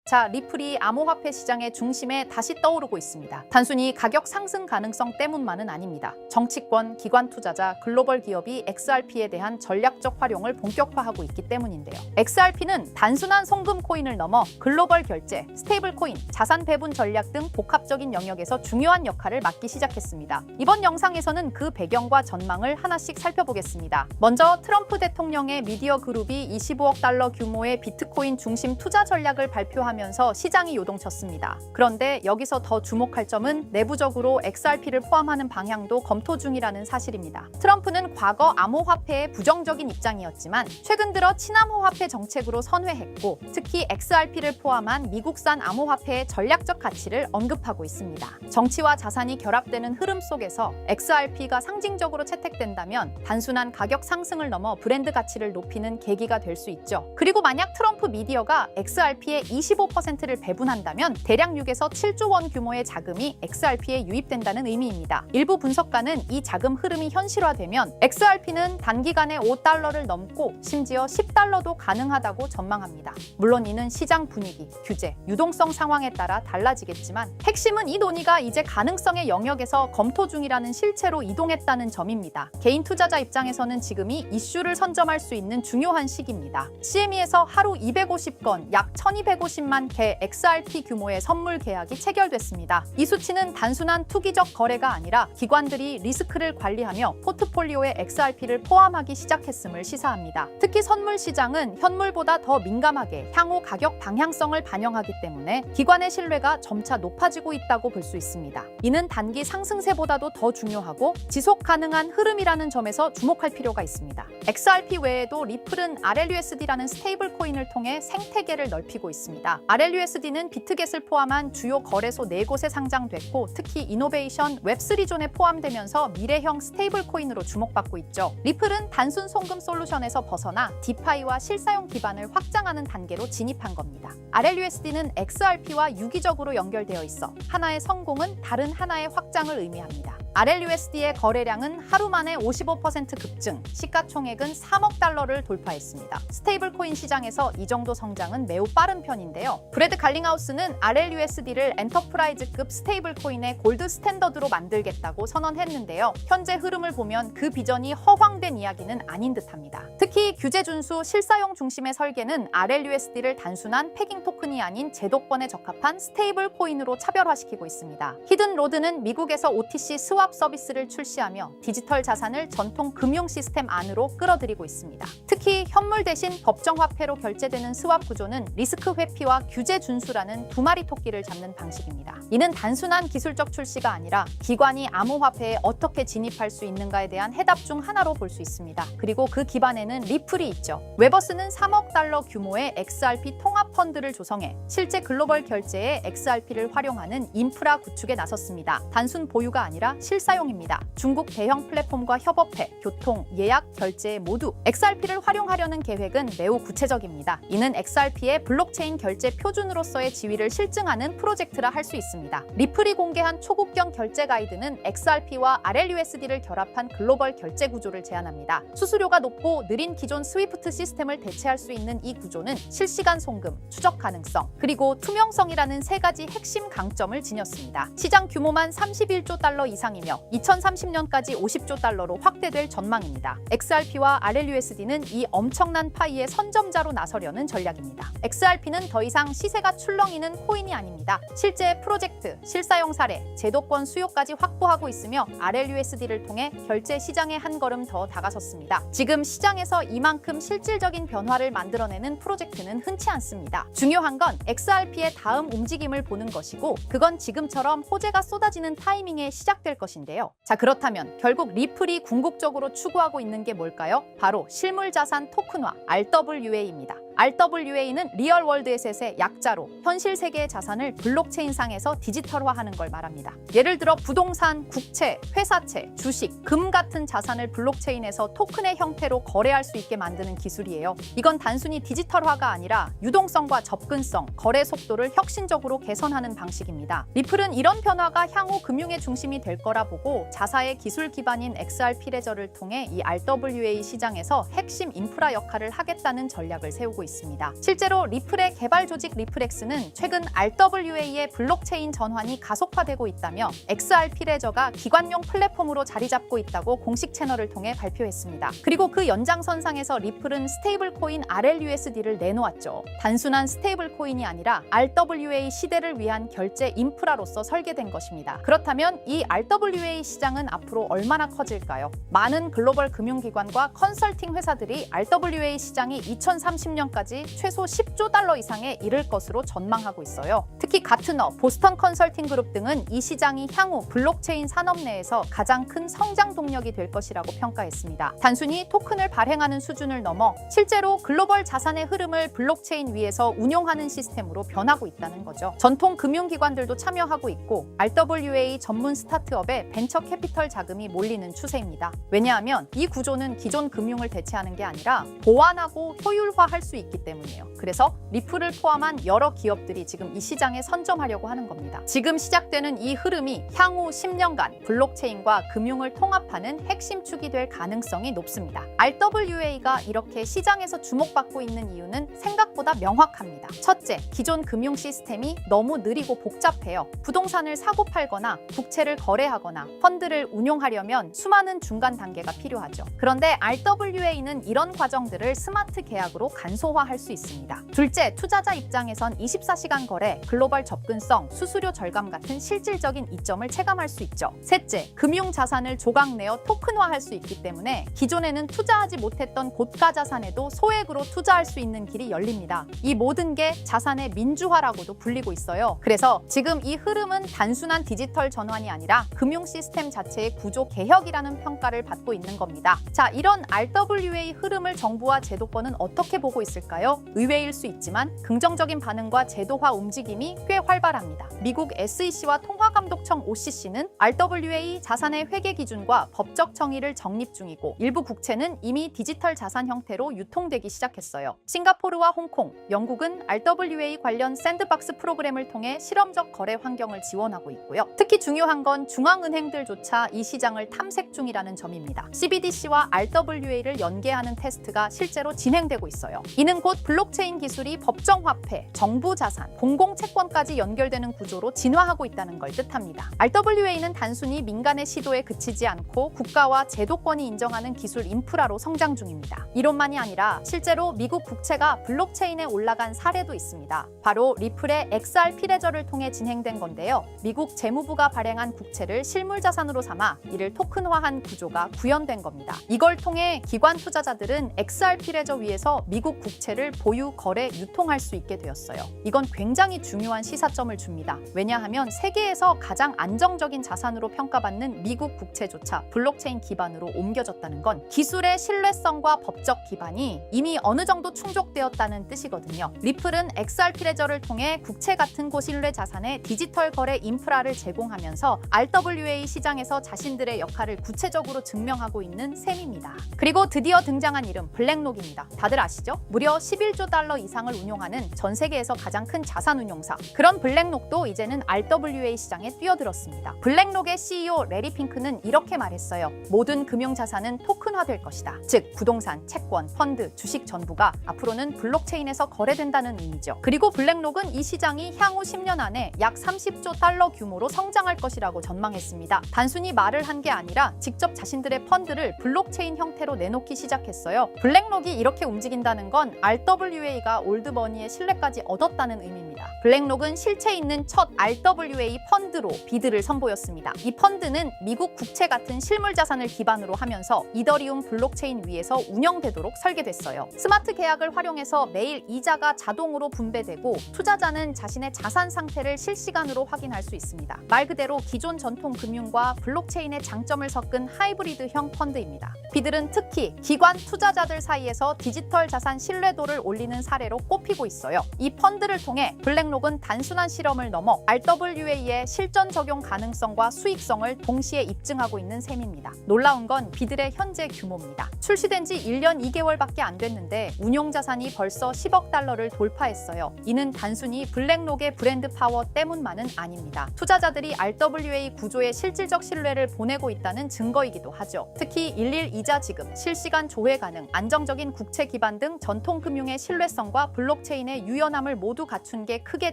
자, 리플이 암호화폐 시장의 중심에 다시 떠오르고 있습니다. 단순히 가격 상승 가능성 때문만은 아닙니다. 정치권, 기관 투자자, 글로벌 기업이 XRP에 대한 전략적 활용을 본격화하고 있기 때문인데요. XRP는 단순한 송금 코인을 넘어 글로벌 결제, 스테이블 코인, 자산 배분 전략 등 복합적인 영역에서 중요한 역할을 맡기 시작했습니다. 이번 영상에서는 그 배경과 전망을 하나씩 살펴보겠습니다. 먼저 트럼프 대통령의 미디어 그룹이 25억 달러 규모의 비트코인 중심 투자 전략을 발표하면서 시장이 요동쳤습니다. 그런데 여기서 더 주목할 점은 내부적으로 XRP를 포함하는 방향도 검토 중이라는 사실입니다. 트럼프는 과거 암호화폐에 부정적인 입장이었지만 최근 들어 친암호화폐 정책으로 선회했고, 특히 XRP를 포함한 미국산 암호화폐의 전략적 가치를 언급하고 있습니다. 정치와 자산이 결합되는 흐름 속에서 XRP가 상징적으로 채택된다면 단순한 가격 상승을 넘어 브랜드 가치를 높이는 계기가 될 수 있죠. 그리고 만약 트럼프 미디어가 XRP의 25%를 배분한다면 대략 6에서 7조 원 규모의 자금이 XRP에 유입된다는 의미입니다. 일부 분석가는 이 자금 흐름이 현실화되면 XRP는 단기간에 5달러를 넘고 심지어 10달러도 가능하다고 전망합니다. 물론 이는 시장 분위기, 규제, 유동성 상황에 따라 달라지겠지만 핵심은 이 논의가 이제 가능성의 영역에서 검토 중이라는 실체로 이동했다는 점입니다. 개인 투자자 입장에서는 지금이 이슈를 선점할 수 있는 중요한 시기입니다. CME에서 하루 250건, 약 1250만 개 XRP 규모의 선물 계약이 체결됐습니다. 이 수치는 단순한 투기적 거래가 아니라 기관들이 리스크를 관리하며 포트폴리오에 XRP를 포함하기 시작했음을 시사합니다. 특히 선물 시장은 현물보다 더 민감하게 향후 가격 방향성을 반영하기 때문에 기관의 신뢰가 점차 높아지고 있다고 볼 수 있습니다. 이는 단기 상승세보다도 더 중요하고 지속 가능한 흐름이라는 점에서 주목할 필요가 있습니다. XRP 외에도 리플은 RLUSD라는 스테이블 코인을 통해 생태계를 넓히고 있습니다. RLUSD는 비트겟을 포함한 주요 거래소 4곳에 상장됐고, 특히 이노베이션 웹3 존에 포함되면서 미래형 스테이블 코인으로 주목받고 있죠. 리플은 단순 송금 솔루션에서 벗어나 디파이와 실사용 기반을 확장하는 단계로 진입한 겁니다. RLUSD는 XRP와 유기적으로 연결되어 있어 하나의 성공은 다른 하나의 확장을 의미합니다. RLUSD의 거래량은 하루 만에 55% 급증, 시가총액은 3억 달러를 돌파했습니다. 스테이블 코인 시장에서 이 정도 성장은 매우 빠른 편인데요. 브래드 갈링하우스는 RLUSD를 엔터프라이즈급 스테이블 코인의 골드 스탠더드로 만들겠다고 선언했는데요. 현재 흐름을 보면 그 비전이 허황된 이야기는 아닌 듯합니다. 특히 규제 준수, 실사용 중심의 설계는 RLUSD를 단순한 패깅 토큰이 아닌 제도권에 적합한 스테이블 코인으로 차별화시키고 있습니다. 히든 로드는 미국에서 OTC 스왑 서비스를 출시하며 디지털 자산을 전통 금융 시스템 안으로 끌어들이고 있습니다. 특히 현물 대신 법정 화폐로 결제되는 스왑 구조는 리스크 회피와 규제 준수라는 두 마리 토끼를 잡는 방식입니다. 이는 단순한 기술적 출시가 아니라 기관이 암호화폐에 어떻게 진입할 수 있는가에 대한 해답 중 하나로 볼 수 있습니다. 그리고 그 기반에는 리플이 있죠. 웨버스는 3억 달러 규모의 XRP 통합 펀드를 조성해 실제 글로벌 결제에 XRP를 활용하는 인프라 구축에 나섰습니다. 단순 보유가 아니라 실사용입니다. 중국 대형 플랫폼과 협업해 교통, 예약, 결제 모두 XRP를 활용하려는 계획은 매우 구체적입니다. 이는 XRP의 블록체인 결제 표준으로서의 지위를 실증하는 프로젝트라 할 수 있습니다. 리플이 공개한 초국경 결제 가이드는 XRP와 RLUSD를 결합한 글로벌 결제 구조를 제안합니다. 수수료가 높고 느린 기존 스위프트 시스템을 대체할 수 있는 이 구조는 실시간 송금, 추적 가능성, 그리고 투명성이라는 세 가지 핵심 강점을 지녔습니다. 시장 규모만 31조 달러 이상이며 2030년까지 50조 달러로 확대될 전망입니다. XRP와 RLUSD는 이 엄청난 파이의 선점자로 나서려는 전략입니다. XRP는 더 이상 시세가 출렁이는 코인이 아닙니다. 실제 프로젝트, 실사용 사례, 제도권 수요까지 확보하고 있으며 RLUSD를 통해 결제 시장에 한 걸음 더 다가섰습니다. 지금 시장에서 이만큼 실질적인 변화를 만들어내는 프로젝트는 흔치 않습니다. 중요한 건 XRP의 다음 움직임을 보는 것이고, 그건 지금처럼 호재가 쏟아지는 타이밍에 시작될 것인데요. 자, 그렇다면 결국 리플이 궁극적으로 추구하고 있는 게 뭘까요? 바로 실물자산 토큰화, RWA입니다. RWA는 리얼월드 에셋의 약자로 현실 세계의 자산을 블록체인상에서 디지털화하는 걸 말합니다. 예를 들어 부동산, 국채, 회사채, 주식, 금 같은 자산을 블록체인에서 토큰의 형태로 거래할 수 있게 만드는 기술이에요. 이건 단순히 디지털화가 아니라 유동성과 접근성, 거래 속도를 혁신적으로 개선하는 방식입니다. 리플은 이런 변화가 향후 금융의 중심이 될 거라 보고 자사의 기술 기반인 XRP 레저를 통해 이 RWA 시장에서 핵심 인프라 역할을 하겠다는 전략을 세우고 있습니다. 있습니다. 실제로 리플의 개발 조직 리플엑스는 최근 RWA의 블록체인 전환이 가속화되고 있다며 XRP 레저가 기관용 플랫폼으로 자리 잡고 있다고 공식 채널을 통해 발표했습니다. 그리고 그 연장선상에서 리플은 스테이블 코인 RLUSD를 내놓았죠. 단순한 스테이블 코인이 아니라 RWA 시대를 위한 결제 인프라로서 설계된 것입니다. 그렇다면 이 RWA 시장은 앞으로 얼마나 커질까요? 많은 글로벌 금융기관과 컨설팅 회사들이 RWA 시장이 2030년까지 최소 10조 달러 이상에 이를 것으로 전망하고 있어요. 특히 가트너, 보스턴 컨설팅 그룹 등은 이 시장이 향후 블록체인 산업 내에서 가장 큰 성장 동력이 될 것이라고 평가했습니다. 단순히 토큰을 발행하는 수준을 넘어 실제로 글로벌 자산의 흐름을 블록체인 위에서 운용하는 시스템으로 변하고 있다는 거죠. 전통 금융기관들도 참여하고 있고 RWA 전문 스타트업에 벤처 캐피털 자금이 몰리는 추세입니다. 왜냐하면 이 구조는 기존 금융을 대체하는 게 아니라 보완하고 효율화할 수 있기 때문이에요. 그래서 리플을 포함한 여러 기업들이 지금 이 시장에 선점하려고 하는 겁니다. 지금 시작되는 이 흐름이 향후 10년간 블록체인과 금융을 통합하는 핵심 축이 될 가능성이 높습니다. RWA가 이렇게 시장에서 주목받고 있는 이유는 생각보다 명확합니다. 첫째, 기존 금융 시스템이 너무 느리고 복잡해요. 부동산을 사고 팔거나 국채를 거래하거나 펀드를 운용하려면 수많은 중간 단계가 필요하죠. 그런데 RWA는 이런 과정들을 스마트 계약으로 간소화할 수 있습니다. 둘째, 투자자 입장에선 24시간 거래, 글로벌 접근성, 수수료 절감 같은 실질적인 이점을 체감할 수 있죠. 셋째, 금융 자산을 조각내어 토큰화할 수 있기 때문에 기존에는 투자하지 못했던 고가 자산에도 소액으로 투자할 수 있는 길이 열립니다. 이 모든 게 자산의 민주화라고도 불리고 있어요. 그래서 지금 이 흐름은 단순한 디지털 전환이 아니라 금융 시스템 자체의 구조 개혁이라는 평가를 받고 있는 겁니다. 자, 이런 RWA 흐름을 정부와 제도권은 어떻게 보고 있을까요? 의외일 수 있지만 긍정적인 반응과 제도화 움직임이 꽤 활발합니다. 미국 SEC와 통화감독청 OCC는 RWA 자산의 회계 기준과 법적 정의를 정립 중이고 일부 국채는 이미 디지털 자산 형태로 유통되기 시작했어요. 싱가포르와 홍콩, 영국은 RWA 관련 샌드박스 프로그램을 통해 실험적 거래 환경을 지원하고 있고요. 특히 중요한 건 중앙은행들조차 이 시장을 탐색 중이라는 점입니다. CBDC와 RWA를 연계하는 테스트가 실제로 진행되고 있어요. 이는 곧 블록체인 기술이 법정화폐, 정부 자산, 공공채권까지 연결되는 구조로 진화하고 있다는 걸 뜻합니다. RWA는 단순히 민간의 시도에 그치지 않고 국가와 제도권이 인정하는 기술 인프라로 성장 중입니다. 이론만이 아니라 실제로 미국 국채가 블록체인에 올라간 사례도 있습니다. 바로 리플의 XRP 레저를 통해 진행된 건데요. 미국 재무부가 발행한 국채를 실물 자산으로 삼아 이를 토큰화한 구조가 구현된 겁니다. 이걸 통해 기관 투자자들은 XRP 레저 위에서 미국 국채를 보유, 거래, 유통할 수 있게 되었어요. 이건 굉장히 중요한 시사점을 줍니다. 왜냐하면 세계에서 가장 안정적인 자산으로 평가받는 미국 국채조차 블록체인 기반으로 옮겨졌다는 건 기술의 신뢰성과 법적 기반이 이미 어느 정도 충족되었다는 뜻이거든요. 리플은 XRP 레저를 통해 국채 같은 고신뢰 자산의 디지털 거래 인프라를 제공하면서 RWA 시장에서 자신들의 역할을 구체적으로 증명하고 있는 셈입니다. 그리고 드디어 등장한 이름 블랙록입니다. 다들 아시죠? 무려 11조 달러 이상을 운용하는 전 세계에서 가장 큰 자산 운용사. 그런 블랙록도 이제는 RWA 시장에 뛰어들었습니다. 블랙록의 CEO 레리 핑크는 이렇게 말했어요. 모든 금융 자산은 토큰화될 것이다. 즉 부동산, 채권, 펀드, 주식 전부가 앞으로는 블록체인에서 거래된다는 의미죠. 그리고 블랙록은 이 시장이 향후 10년 안에 약 30조 달러 규모로 성장할 것이라고 전망했습니다. 단순히 말을 한 게 아니라 직접 자신들의 펀드를 블록체인 형태로 내놓기 시작했어요. 블랙록이 이렇게 움직인다는 건 RWA가 올드머니의 신뢰까지 얻었다는 의미입니다. 블랙록은 실체 있는 첫 RWA 펀드로 비드를 선보였습니다. 이 펀드는 미국 국채 같은 실물 자산을 기반으로 하면서 이더리움 블록체인 위에서 운영되도록 설계됐어요. 스마트 계약을 활용해서 매일 이자가 자동으로 분배되고 투자자는 자신의 자산 상태를 실시간으로 확인할 수 있습니다. 말 그대로 기존 전통 금융과 블록체인의 장점을 섞은 하이브리드형 펀드입니다. 비들은 특히 기관 투자자들 사이에서 디지털 자산 신뢰도를 올리는 사례로 꼽히고 있어요. 이 펀드를 통해 블랙록은 단순한 실험을 넘어 RWA의 실전 적용 가능성과 수익성을 동시에 입증하고 있는 셈입니다. 놀라운 건 비들의 현재 규모입니다. 출시된 지 1년 2개월밖에 안 됐는데 운용 자산이 벌써 10억 달러를 돌파했어요. 이는 단순히 블랙록의 브랜드 파워 때문만은 아닙니다. 투자자들이 RWA 구조에 실질적 신뢰를 보내고 있다는 증거이기도 하죠. 특히 일일 이자 지급, 실시간 조회 가능, 안정적인 국채 기반 등 전통 금융의 신뢰성과 블록체인의 유연함을 모두 갖춘 게 크게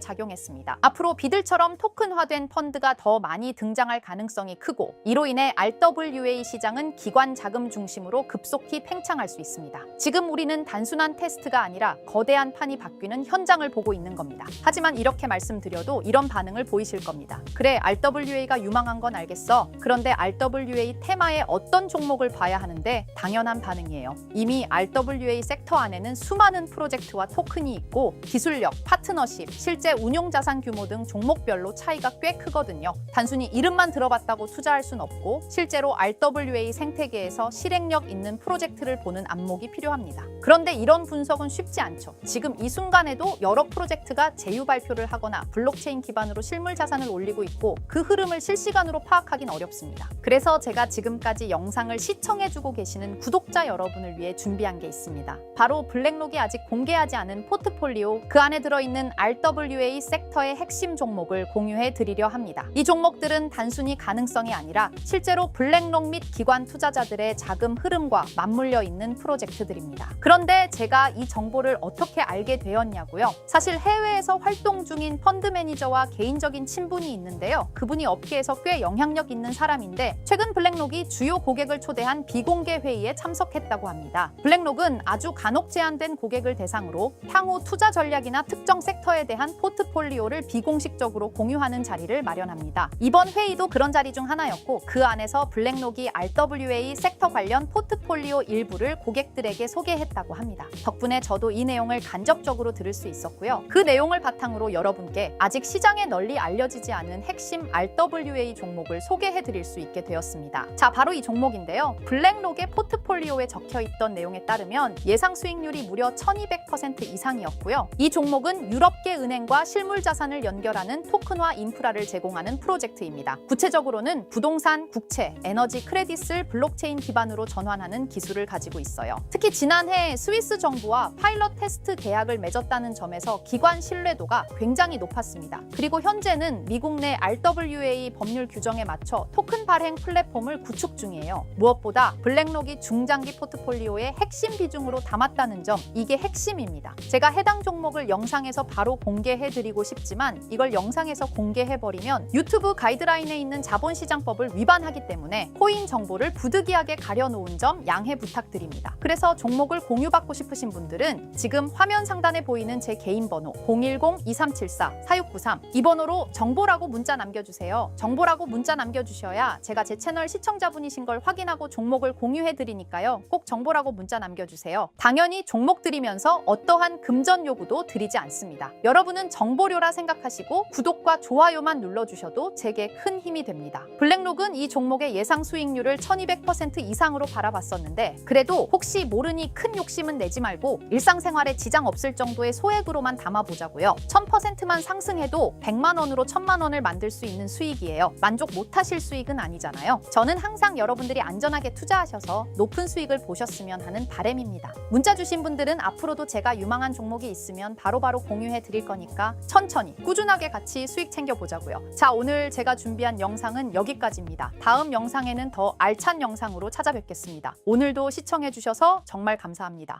작용했습니다. 앞으로 비들처럼 토큰화된 펀드가 더 많이 등장할 가능성이 크고, 이로 인해 RWA 시장은 기관 자금 중심으로 급속히 팽창할 수 있습니다. 지금 우리는 단순한 테스트가 아니라 거대한 판이 바뀌는 현장을 보고 있는 겁니다. 하지만 이렇게 말씀드려도 이런 반응을 보이실 겁니다. 그래, RWA가 유망한 건 알겠어. 그런데 RWA 테마의 어떤 종목을 봐야 하는데? 당연한 반응이에요. 이미 RWA 섹터 안에는 수많은 프로젝트와 토큰이 있고, 기술력, 파트너십, 실제 운용 자산 규모 등 종목별로 차이가 꽤 크거든요. 단순히 이름만 들어봤다고 투자할 순 없고, 실제로 RWA 생태계에서 실행력 있는 프로젝트를 보는 안목이 필요합니다. 그런데 이런 분석은 쉽지 않죠. 지금 이 순간에도 여러 프로젝트가 제휴 발표를 하거나 블록체인 기반으로 실물 자산을 올리고 있고, 그 흐름을 실시간으로 파악하긴 어렵습니다. 그래서 제가 지금까지 영상을 시청해주고 계시는 구독자 여러분을 위해 준비한 게 있습니다. 바로 블랙록이 아직 공개하지 않은 포트폴리오, 그 안에 들어있는 RWA 섹터의 핵심 종목을 공유해 드리려 합니다. 이 종목들은 단순히 가능성이 아니라 실제로 블랙록 및 기관 투자자들의 자금 흐름과 맞물려 있는 프로젝트들입니다. 그런데 제가 이 정보를 어떻게 알게 되었냐고요? 사실 해외에서 활동 중인 펀드 매니저와 개인적인 친분이 있는데요. 그분이 업계에서 꽤 영향력 있는 사람인데, 최근 블랙록이 주요 고객을 초대한 비공개 회의에 참석했다고 합니다. 블랙록은 아주 간혹 제한된 고객을 대상으로 향후 투자 전략이나 특정 섹터에 대한 포트폴리오를 비공식적으로 공유하는 자리를 마련합니다. 이번 회의도 그런 자리 중 하나였고, 그 안에서 블랙록이 RWA 섹터 관련 포트폴리오 일부를 고객들에게 소개했다고 합니다. 덕분에 저도 이 내용을 간접적으로 들을 수 있었고요. 그 내용을 바탕으로 여러분께 아직 시장에 널리 알려지지 않은 핵심 RWA 종목을 소개해 드릴 수 있게 되었습니다. 자, 바로 이 종목인데요. 블랙록의 포트폴리오에 적혀있던 내용에 따르면 예상 수익률이 무려 1200% 이상이었고요. 이 종목은 유럽계 은행과 실물 자산을 연결하는 토큰화 인프라를 제공하는 프로젝트입니다. 구체적으로는 부동산, 국채, 에너지 크레딧을 블록체인 기반으로 전환하는 기술을 가지고 있어요. 특히 지난해 스위스 정부와 파일럿 테스트 계약을 맺었다는 점에서 기관 신뢰도가 굉장히 높았습니다. 그리고 현재는 미국 내 RWA 법률 규정에 맞춰 토큰 발행 플랫폼을 구축 중이에요. 무엇보다 블랙록이 중장기 포트폴리오의 핵심 비중으로 담았다는 점, 이게 핵심입니다. 제가 해당 종목을 영상에서 바로 공개해드리고 싶지만 이걸 영상에서 공개해버리면 유튜브 가이드라인에 있는 자본시장법을 위반하기 때문에 코인 정보를 부득이하게 가려놓은 점 양해 부탁드립니다. 그래서 종목을 공유받고 싶으신 분들은 지금 화면 상단에 보이는 제 개인 번호 010-2374-4693 이 번호로 정보라고 문자 남겨주세요. 정보라고 문자 남겨주셔야 제가 제 채널 시청자분이신 걸 확인하고 종목을 공유해드리니까요. 꼭 정보라고 문자 남겨주세요. 당연히 종목 드리면서 어떠한 금전 요구도 드리지 않습니다. 여러분은 정보료라 생각하시고 구독과 좋아요만 눌러주셔도 제게 큰 힘이 됩니다. 블랙록은 이 종목의 예상 수익률을 1200% 이상으로 바라봤었는데, 그래도 혹시 모르니 큰 욕심은 내지 말고 일상생활에 지장 없을 정도의 소액으로만 담아보자고요. 1000%만 상승해도 100만 원으로 1000만 원을 만들 수 있는 수익이에요. 만족 못하실 수익은 아니잖아요. 저는 항상 여러분들이 안전하게 투자하셔서 높은 수익을 보셨으면 하는 바람입니다. 문자 주신 분들은 앞으로도 제가 유망한 종목이 있으면 바로바로 공유해 드릴 거니까 천천히 꾸준하게 같이 수익 챙겨보자고요. 자, 오늘 제가 준비한 영상은 여기까지입니다. 다음 영상에는 더 알찬 영상으로 찾아뵙겠습니다. 오늘도 시청해 주셔서 정말 감사합니다.